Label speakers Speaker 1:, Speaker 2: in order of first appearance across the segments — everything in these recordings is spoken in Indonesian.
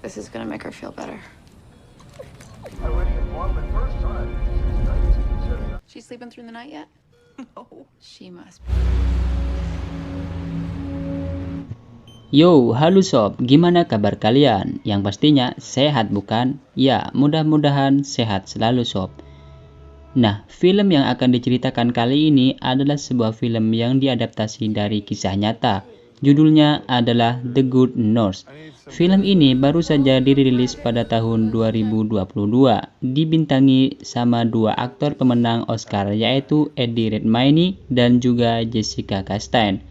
Speaker 1: This is gonna make her feel better. She's sleeping through the night yet? No. She must be.
Speaker 2: Yo, halo sob, gimana kabar kalian? Yang pastinya sehat bukan? Ya, mudah-mudahan sehat selalu sob. Nah, film yang akan diceritakan kali ini adalah sebuah film yang diadaptasi dari kisah nyata. Judulnya adalah The Good Nurse. Film ini baru saja dirilis pada tahun 2022, dibintangi sama dua aktor pemenang Oscar yaitu Eddie Redmayne dan juga Jessica Chastain.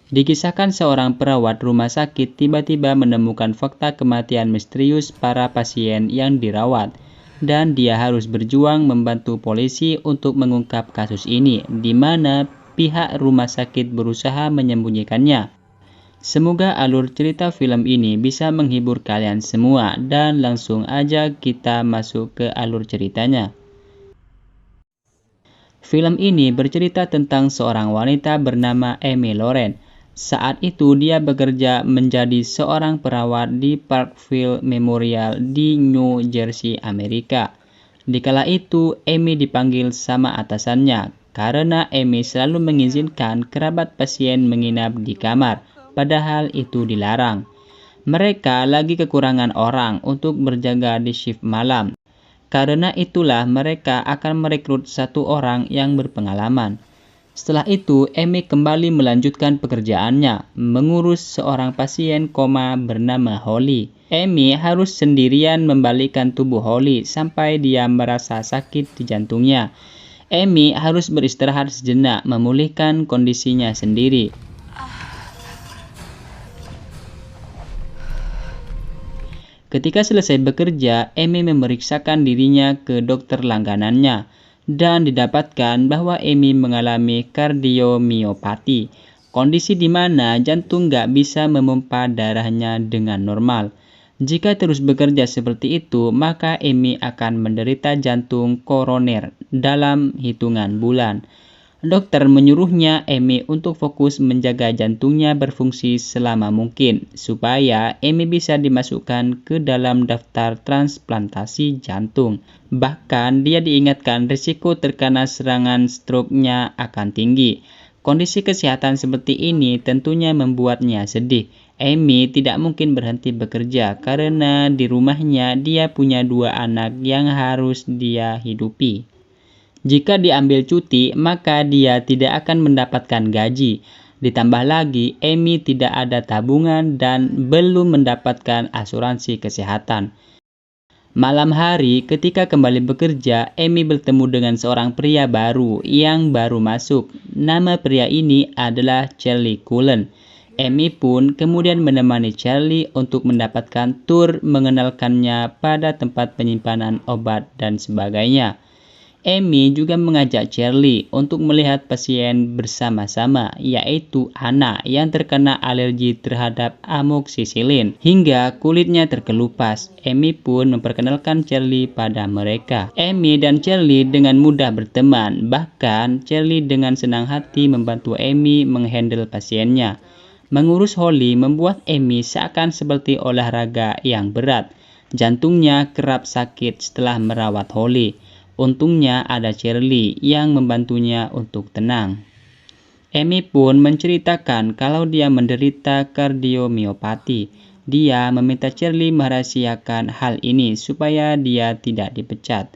Speaker 2: Dikisahkan seorang perawat rumah sakit tiba-tiba menemukan fakta kematian misterius para pasien yang dirawat, dan dia harus berjuang membantu polisi untuk mengungkap kasus ini, di mana pihak rumah sakit berusaha menyembunyikannya. Semoga alur cerita film ini bisa menghibur kalian semua, dan langsung aja kita masuk ke alur ceritanya. Film ini bercerita tentang seorang wanita bernama Amy Loren. Saat itu dia bekerja menjadi seorang perawat di Parkville Memorial di New Jersey, Amerika. Dikala itu, Amy dipanggil sama atasannya karena Amy selalu mengizinkan kerabat pasien menginap di kamar, padahal itu dilarang. Mereka lagi kekurangan orang untuk berjaga di shift malam. Karena itulah mereka akan merekrut satu orang yang berpengalaman. Setelah itu, Amy kembali melanjutkan pekerjaannya, mengurus seorang pasien koma bernama Holly. Amy harus sendirian membalikkan tubuh Holly sampai dia merasa sakit di jantungnya. Amy harus beristirahat sejenak, memulihkan kondisinya sendiri. Ketika selesai bekerja, Amy memeriksakan dirinya ke dokter langganannya, dan didapatkan bahwa Amy mengalami kardiomiopati, kondisi di mana jantung nggak bisa memompa darahnya dengan normal. Jika terus bekerja seperti itu, maka Amy akan menderita jantung koroner dalam hitungan bulan. Dokter menyuruhnya Amy untuk fokus menjaga jantungnya berfungsi selama mungkin, supaya Amy bisa dimasukkan ke dalam daftar transplantasi jantung. Bahkan dia diingatkan risiko terkena serangan stroke-nya akan tinggi. Kondisi kesehatan seperti ini tentunya membuatnya sedih. Amy tidak mungkin berhenti bekerja karena di rumahnya dia punya dua anak yang harus dia hidupi. Jika diambil cuti, maka dia tidak akan mendapatkan gaji. Ditambah lagi, Amy tidak ada tabungan dan belum mendapatkan asuransi kesehatan. Malam hari, ketika kembali bekerja, Amy bertemu dengan seorang pria baru yang baru masuk. Nama pria ini adalah Charlie Cullen. Amy pun kemudian menemani Charlie untuk mendapatkan tur mengenalkannya pada tempat penyimpanan obat dan sebagainya. Amy juga mengajak Charlie untuk melihat pasien bersama-sama, yaitu Anna yang terkena alergi terhadap amoksisilin hingga kulitnya terkelupas. Amy pun memperkenalkan Charlie pada mereka. Amy dan Charlie dengan mudah berteman, bahkan Charlie dengan senang hati membantu Amy menghandle pasiennya. Mengurus Holly membuat Amy seakan seperti olahraga yang berat. Jantungnya kerap sakit setelah merawat Holly. Untungnya ada Charlie yang membantunya untuk tenang. Amy pun menceritakan kalau dia menderita kardiomiopati. Dia meminta Charlie merahasiakan hal ini supaya dia tidak dipecat.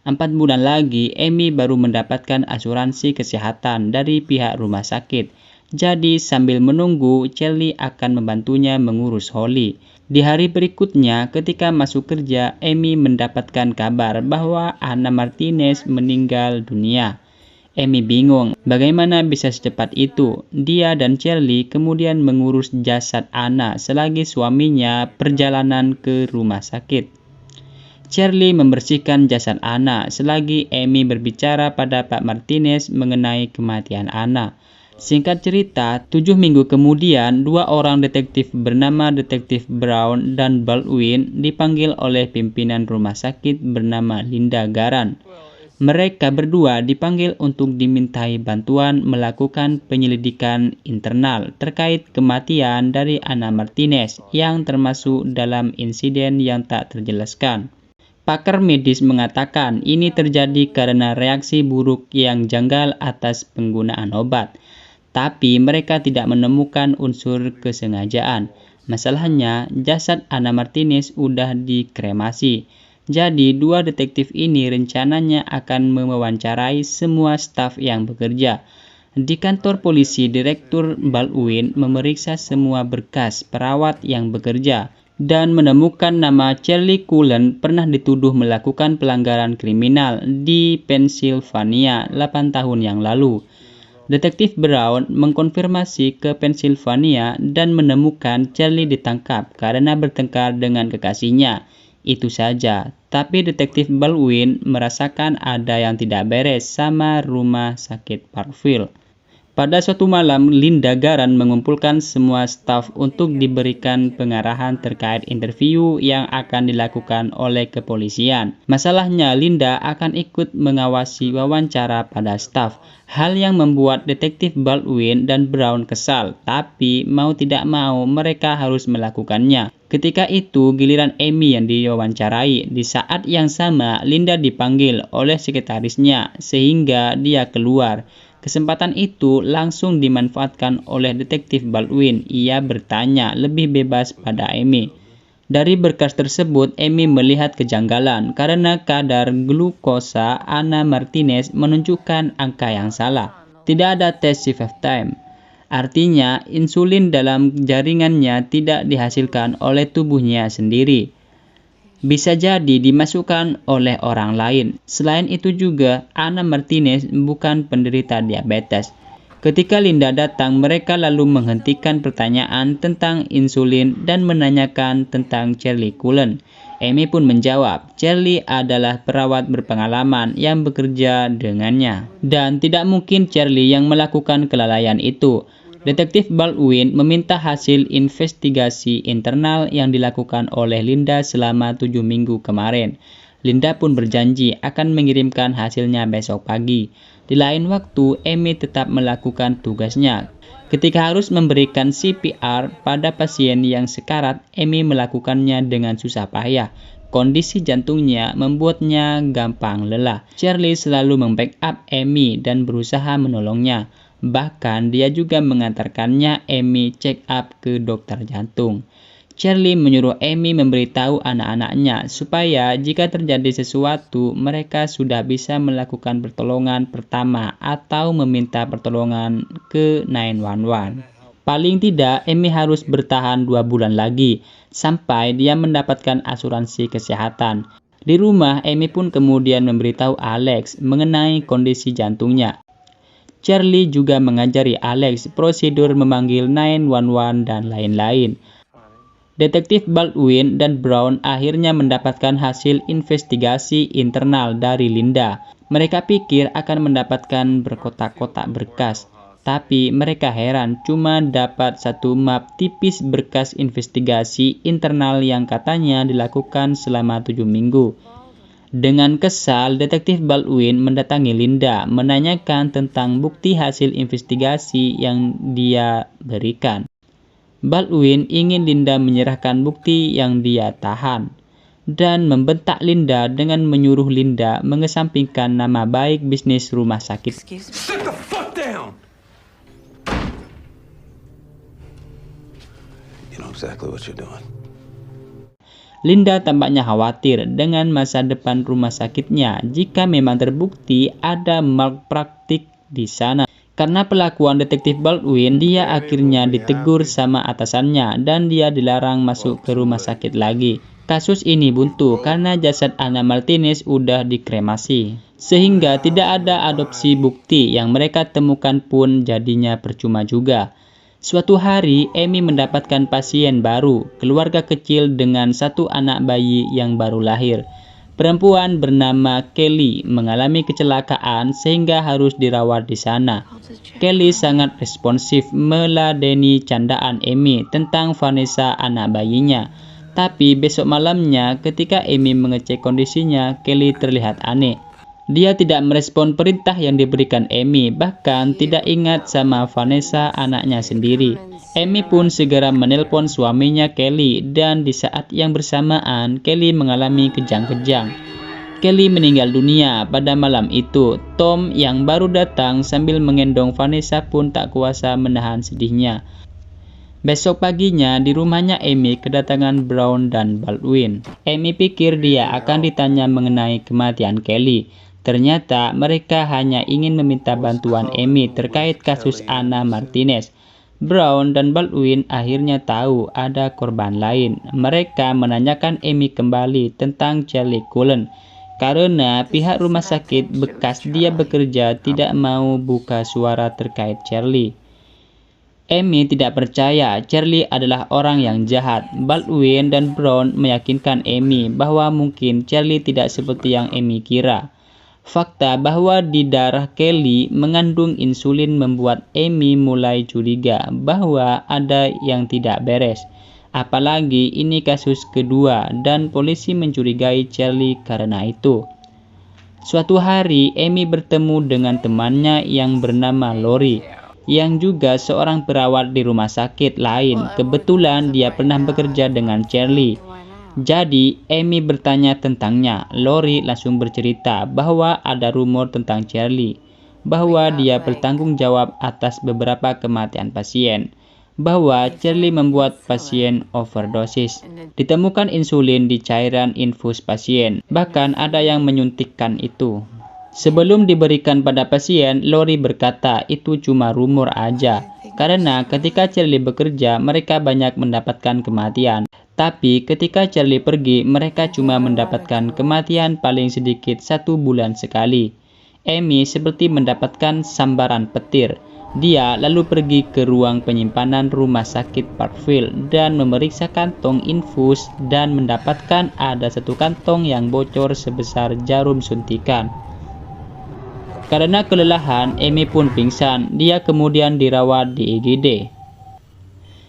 Speaker 2: 4 bulan lagi, Amy baru mendapatkan asuransi kesehatan dari pihak rumah sakit. Jadi sambil menunggu, Charlie akan membantunya mengurus Holly. Di hari berikutnya, ketika masuk kerja, Amy mendapatkan kabar bahwa Anna Martinez meninggal dunia. Amy bingung bagaimana bisa secepat itu. Dia dan Charlie kemudian mengurus jasad Anna selagi suaminya perjalanan ke rumah sakit. Charlie membersihkan jasad Anna selagi Amy berbicara pada Pak Martinez mengenai kematian Anna. Singkat cerita, 7 minggu kemudian, 2 orang detektif bernama Detektif Brown dan Baldwin dipanggil oleh pimpinan rumah sakit bernama Linda Garan. Mereka berdua dipanggil untuk dimintai bantuan melakukan penyelidikan internal terkait kematian dari Ana Martinez yang termasuk dalam insiden yang tak terjelaskan. Pakar medis mengatakan ini terjadi karena reaksi buruk yang janggal atas penggunaan obat. Tapi mereka tidak menemukan unsur kesengajaan. Masalahnya, jasad Ana Martinez udah dikremasi. Jadi, dua detektif ini rencananya akan mewawancarai semua staf yang bekerja. Di kantor polisi, Direktur Baldwin memeriksa semua berkas perawat yang bekerja dan menemukan nama Charlie Cullen pernah dituduh melakukan pelanggaran kriminal di Pennsylvania 8 tahun yang lalu. Detektif Brown mengkonfirmasi ke Pennsylvania dan menemukan Charlie ditangkap karena bertengkar dengan kekasihnya. Itu saja, tapi detektif Baldwin merasakan ada yang tidak beres sama rumah sakit Parkville. Pada suatu malam, Linda Garan mengumpulkan semua staf untuk diberikan pengarahan terkait interview yang akan dilakukan oleh kepolisian. Masalahnya, Linda akan ikut mengawasi wawancara pada staf. Hal yang membuat detektif Baldwin dan Brown kesal, tapi mau tidak mau mereka harus melakukannya. Ketika itu, giliran Amy yang diwawancarai. Di saat yang sama, Linda dipanggil oleh sekretarisnya sehingga dia keluar. Kesempatan itu langsung dimanfaatkan oleh detektif Baldwin. Ia bertanya lebih bebas pada Amy. Dari berkas tersebut, Amy melihat kejanggalan karena kadar glukosa Ana Martinez menunjukkan angka yang salah. Tidak ada tes C5-time. Artinya, insulin dalam jaringannya tidak dihasilkan oleh tubuhnya sendiri. Bisa jadi dimasukkan oleh orang lain. Selain itu juga, Ana Martinez bukan penderita diabetes. Ketika Linda datang, mereka lalu menghentikan pertanyaan tentang insulin dan menanyakan tentang Charlie Cullen. Amy pun menjawab, Charlie adalah perawat berpengalaman yang bekerja dengannya. Dan tidak mungkin Charlie yang melakukan kelalaian itu. Detektif Baldwin meminta hasil investigasi internal yang dilakukan oleh Linda selama 7 minggu kemarin. Linda pun berjanji akan mengirimkan hasilnya besok pagi. Di lain waktu, Amy tetap melakukan tugasnya. Ketika harus memberikan CPR pada pasien yang sekarat, Amy melakukannya dengan susah payah. Kondisi jantungnya membuatnya gampang lelah. Charlie selalu membackup Amy dan berusaha menolongnya. Bahkan dia juga mengantarkannya Amy check up ke dokter jantung. Charlie menyuruh Amy memberitahu anak-anaknya supaya jika terjadi sesuatu mereka sudah bisa melakukan pertolongan pertama atau meminta pertolongan ke 911. Paling tidak Amy harus bertahan 2 bulan lagi sampai dia mendapatkan asuransi kesehatan. Di rumah Amy pun kemudian memberitahu Alex mengenai kondisi jantungnya. Charlie juga mengajari Alex prosedur memanggil 911 dan lain-lain. Detektif Baldwin dan Brown akhirnya mendapatkan hasil investigasi internal dari Linda. Mereka pikir akan mendapatkan berkotak-kotak berkas, tapi mereka heran cuma dapat satu map tipis berkas investigasi internal yang katanya dilakukan selama 7 minggu. Dengan kesal, detektif Baldwin mendatangi Linda menanyakan tentang bukti hasil investigasi yang dia berikan. Baldwin ingin Linda menyerahkan bukti yang dia tahan dan membentak Linda dengan menyuruh Linda mengesampingkan nama baik bisnis rumah sakit.
Speaker 3: Sit the fuck down. You know exactly what you're doing.
Speaker 2: Linda tampaknya khawatir dengan masa depan rumah sakitnya jika memang terbukti ada malpraktik di sana. Karena pelakuan detektif Baldwin, dia akhirnya ditegur sama atasannya dan dia dilarang masuk ke rumah sakit lagi. Kasus ini buntu karena jasad Ana Martinez udah dikremasi. Sehingga tidak ada adopsi bukti yang mereka temukan pun jadinya percuma juga. Suatu hari, Amy mendapatkan pasien baru, keluarga kecil dengan 1 anak bayi yang baru lahir. Perempuan bernama Kelly mengalami kecelakaan sehingga harus dirawat di sana. Kelly sangat responsif meladeni candaan Amy tentang Vanessa anak bayinya. Tapi besok malamnya ketika Amy mengecek kondisinya, Kelly terlihat aneh. Dia tidak merespon perintah yang diberikan Amy, bahkan tidak ingat sama Vanessa, anaknya sendiri. Amy pun segera menelpon suaminya Kelly, dan di saat yang bersamaan Kelly mengalami kejang-kejang. Kelly meninggal dunia pada malam itu. Tom yang baru datang sambil menggendong Vanessa pun tak kuasa menahan sedihnya. Besok paginya di rumahnya Amy kedatangan Brown dan Baldwin. Amy pikir dia akan ditanya mengenai kematian Kelly. Ternyata mereka hanya ingin meminta bantuan Amy terkait kasus Anna Martinez. Brown dan Baldwin akhirnya tahu ada korban lain. Mereka menanyakan Amy kembali tentang Charlie Cullen karena pihak rumah sakit bekas dia bekerja tidak mau buka suara terkait Charlie. Amy tidak percaya Charlie adalah orang yang jahat. Baldwin dan Brown meyakinkan Amy bahwa mungkin Charlie tidak seperti yang Amy kira. Fakta bahwa di darah Kelly mengandung insulin membuat Amy mulai curiga bahwa ada yang tidak beres. Apalagi ini kasus kedua dan polisi mencurigai Charlie karena itu. Suatu hari Amy bertemu dengan temannya yang bernama Lori, yang juga seorang perawat di rumah sakit lain. Kebetulan dia pernah bekerja dengan Charlie. Jadi Amy bertanya tentangnya. Lori langsung bercerita bahwa ada rumor tentang Charlie, bahwa dia bertanggung jawab atas beberapa kematian pasien, bahwa Charlie membuat pasien overdosis, ditemukan insulin di cairan infus pasien, bahkan ada yang menyuntikkan itu. Sebelum diberikan pada pasien, Lori berkata itu cuma rumor aja, karena ketika Charlie bekerja mereka banyak mendapatkan kematian. Tapi ketika Charlie pergi, mereka cuma mendapatkan kematian paling sedikit 1 bulan sekali. Amy seperti mendapatkan sambaran petir. Dia lalu pergi ke ruang penyimpanan rumah sakit Parkville dan memeriksa kantong infus dan mendapatkan ada 1 kantong yang bocor sebesar jarum suntikan. Karena kelelahan, Amy pun pingsan. Dia kemudian dirawat di IGD.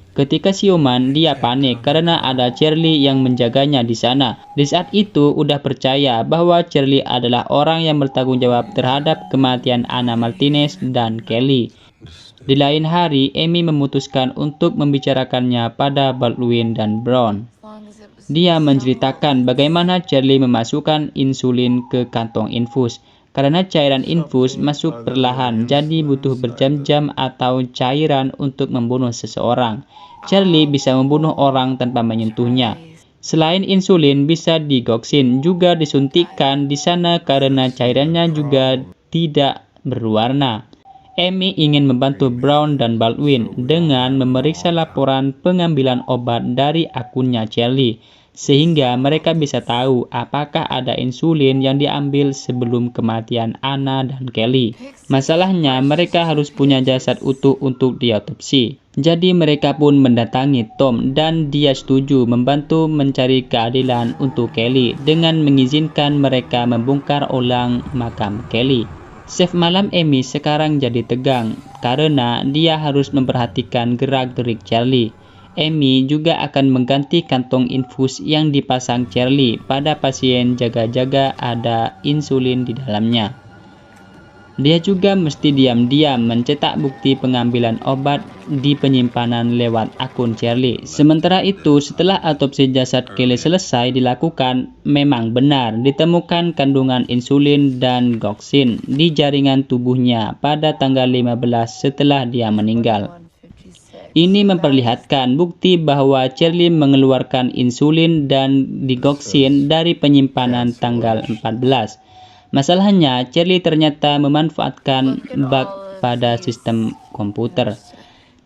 Speaker 2: Ketika siuman, dia panik karena ada Charlie yang menjaganya di sana. Di saat itu, udah percaya bahwa Charlie adalah orang yang bertanggung jawab terhadap kematian Anna Martinez dan Kelly. Di lain hari, Amy memutuskan untuk membicarakannya pada Baldwin dan Brown. Dia menceritakan bagaimana Charlie memasukkan insulin ke kantong infus. Karena cairan infus masuk perlahan, jadi butuh berjam-jam atau cairan untuk membunuh seseorang. Charlie bisa membunuh orang tanpa menyentuhnya. Selain insulin, bisa digoksin juga disuntikkan di sana karena cairannya juga tidak berwarna. Amy ingin membantu Brown dan Baldwin dengan memeriksa laporan pengambilan obat dari akunnya Charlie, sehingga mereka bisa tahu apakah ada insulin yang diambil sebelum kematian Anna dan Kelly. Masalahnya, mereka harus punya jasad utuh untuk diotopsi. Jadi mereka pun mendatangi Tom dan dia setuju membantu mencari keadilan untuk Kelly dengan mengizinkan mereka membongkar ulang makam Kelly. Chef malam Amy sekarang jadi tegang karena dia harus memperhatikan gerak-gerik Charlie. Amy juga akan mengganti kantong infus yang dipasang Charlie pada pasien jaga-jaga ada insulin di dalamnya. Dia juga mesti diam-diam mencetak bukti pengambilan obat di penyimpanan lewat akun Charlie. Sementara itu, setelah autopsi jasad Kelly selesai dilakukan, memang benar ditemukan kandungan insulin dan goksin di jaringan tubuhnya pada tanggal 15 setelah dia meninggal. Ini memperlihatkan bukti bahwa Charlie mengeluarkan insulin dan digoksin dari penyimpanan tanggal 14. Masalahnya, Charlie ternyata memanfaatkan bug pada sistem komputer.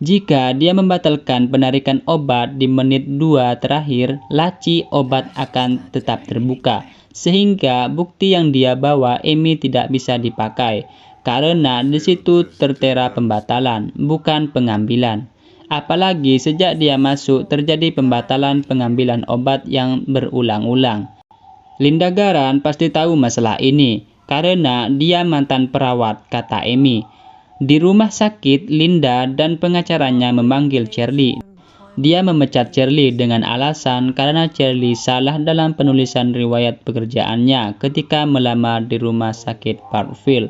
Speaker 2: Jika dia membatalkan penarikan obat di menit 2 terakhir, laci obat akan tetap terbuka, sehingga bukti yang dia bawa Amy tidak bisa dipakai, karena di situ tertera pembatalan, bukan pengambilan. Apalagi sejak dia masuk terjadi pembatalan pengambilan obat yang berulang-ulang. Linda Garan pasti tahu masalah ini, karena dia mantan perawat, kata Amy. Di rumah sakit, Linda dan pengacaranya memanggil Charlie. Dia memecat Charlie dengan alasan karena Charlie salah dalam penulisan riwayat pekerjaannya ketika melamar di rumah sakit Parkville.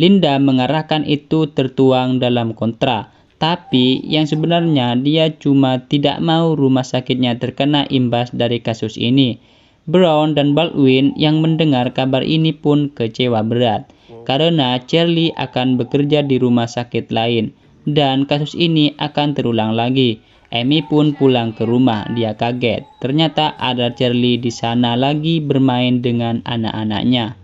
Speaker 2: Linda mengarahkan itu tertuang dalam kontrak, tapi yang sebenarnya dia cuma tidak mau rumah sakitnya terkena imbas dari kasus ini. Brown dan Baldwin yang mendengar kabar ini pun kecewa berat, karena Charlie akan bekerja di rumah sakit lain, dan kasus ini akan terulang lagi. Amy pun pulang ke rumah. Dia kaget. Ternyata ada Charlie di sana lagi bermain dengan anak-anaknya.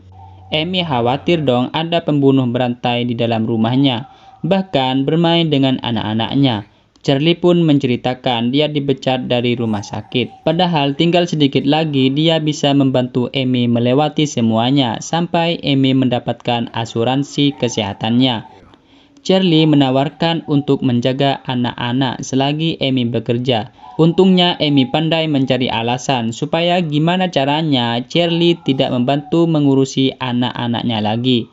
Speaker 2: Amy khawatir dong ada pembunuh berantai di dalam rumahnya, bahkan bermain dengan anak-anaknya. Charlie pun menceritakan dia dipecat dari rumah sakit. Padahal tinggal sedikit lagi dia bisa membantu Amy melewati semuanya sampai Amy mendapatkan asuransi kesehatannya. Charlie menawarkan untuk menjaga anak-anak selagi Amy bekerja. Untungnya Amy pandai mencari alasan supaya gimana caranya Charlie tidak membantu mengurusi anak-anaknya lagi.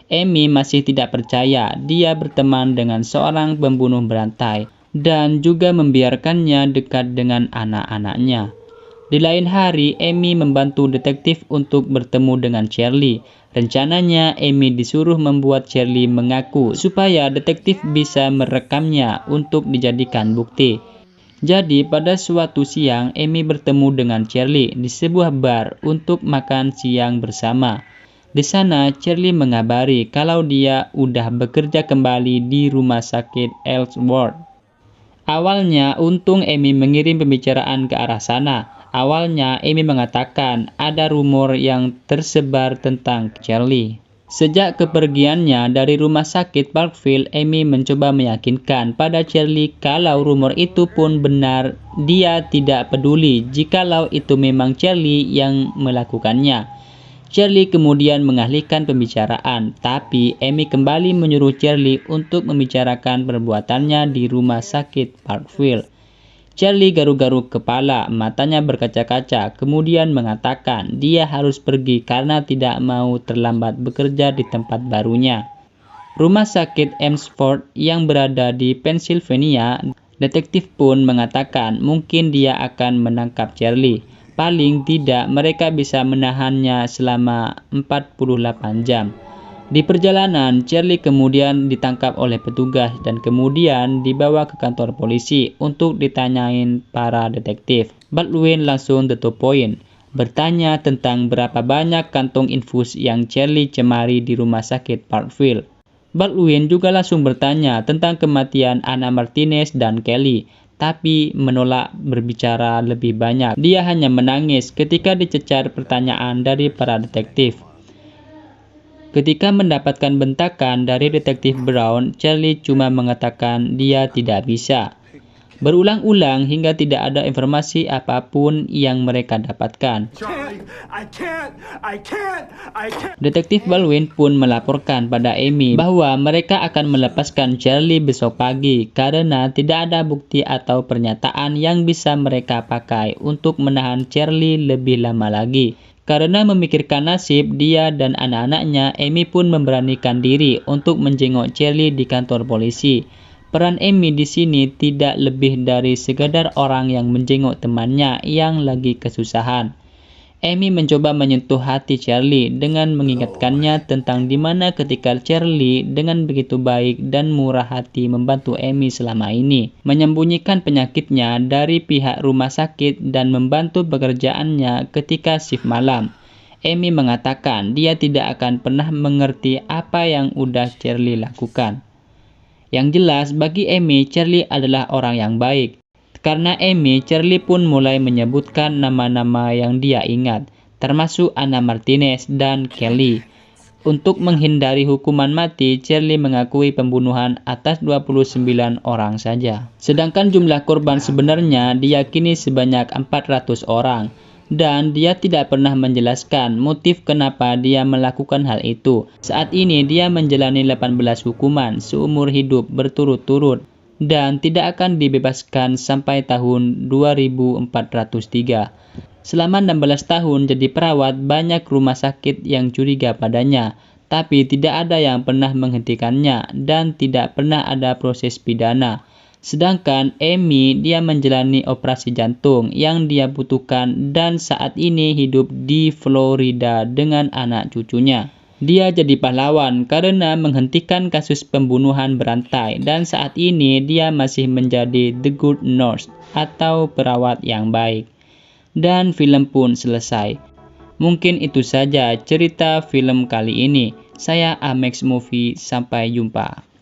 Speaker 2: Amy masih tidak percaya dia berteman dengan seorang pembunuh berantai dan juga membiarkannya dekat dengan anak-anaknya. Di lain hari, Amy membantu detektif untuk bertemu dengan Charlie. Rencananya, Amy disuruh membuat Charlie mengaku supaya detektif bisa merekamnya untuk dijadikan bukti. Jadi, pada suatu siang, Amy bertemu dengan Charlie di sebuah bar untuk makan siang bersama. Di sana, Charlie mengabari kalau dia udah bekerja kembali di rumah sakit Ellsworth. Awalnya, untung Amy mengirim pembicaraan ke arah sana. Awalnya, Amy mengatakan ada rumor yang tersebar tentang Charlie. Sejak kepergiannya dari rumah sakit Parkville, Amy mencoba meyakinkan pada Charlie kalau rumor itu pun benar. Dia tidak peduli jikalau itu memang Charlie yang melakukannya. Charlie kemudian mengalihkan pembicaraan, tapi Amy kembali menyuruh Charlie untuk membicarakan perbuatannya di rumah sakit Parkville. Charlie garuk-garuk kepala, matanya berkaca-kaca, kemudian mengatakan dia harus pergi karena tidak mau terlambat bekerja di tempat barunya. Rumah sakit Ellsworth yang berada di Pennsylvania, detektif pun mengatakan mungkin dia akan menangkap Charlie. Paling tidak mereka bisa menahannya selama 48 jam. Di perjalanan, Charlie kemudian ditangkap oleh petugas dan kemudian dibawa ke kantor polisi untuk ditanyain para detektif. Baldwin langsung to the point, bertanya tentang berapa banyak kantong infus yang Charlie cemari di rumah sakit Parkville. Baldwin juga langsung bertanya tentang kematian Anna Martinez dan Kelly, tapi menolak berbicara lebih banyak. Dia hanya menangis ketika dicecar pertanyaan dari para detektif. Ketika mendapatkan bentakan dari detektif Brown, Charlie cuma mengatakan dia tidak bisa. Berulang-ulang hingga tidak ada informasi apapun yang mereka dapatkan. Detektif Baldwin pun melaporkan pada Amy bahwa mereka akan melepaskan Charlie besok pagi karena tidak ada bukti atau pernyataan yang bisa mereka pakai untuk menahan Charlie lebih lama lagi. Karena memikirkan nasib dia dan anak-anaknya, Amy pun memberanikan diri untuk menjenguk Charlie di kantor polisi. Peran Amy di sini tidak lebih dari sekadar orang yang menjenguk temannya yang lagi kesusahan. Amy mencoba menyentuh hati Charlie dengan mengingatkannya tentang di mana ketika Charlie dengan begitu baik dan murah hati membantu Amy selama ini, menyembunyikan penyakitnya dari pihak rumah sakit dan membantu pekerjaannya ketika shift malam. Amy mengatakan dia tidak akan pernah mengerti apa yang udah Charlie lakukan. Yang jelas bagi Amy, Charlie adalah orang yang baik. Karena Amy, Charlie pun mulai menyebutkan nama-nama yang dia ingat, termasuk Anna Martinez dan Kelly. Untuk menghindari hukuman mati, Charlie mengakui pembunuhan atas 29 orang saja. Sedangkan jumlah korban sebenarnya diyakini sebanyak 400 orang. Dan dia tidak pernah menjelaskan motif kenapa dia melakukan hal itu. Saat ini dia menjalani 18 hukuman seumur hidup berturut-turut dan tidak akan dibebaskan sampai tahun 2403. Selama 16 tahun jadi perawat, banyak rumah sakit yang curiga padanya, tapi tidak ada yang pernah menghentikannya dan tidak pernah ada proses pidana. Sedangkan Amy, dia menjalani operasi jantung yang dia butuhkan dan saat ini hidup di Florida dengan anak cucunya. Dia jadi pahlawan karena menghentikan kasus pembunuhan berantai dan saat ini dia masih menjadi The Good Nurse atau perawat yang baik. Dan film pun selesai. Mungkin itu saja cerita film kali ini. Saya Amex Movie, sampai jumpa.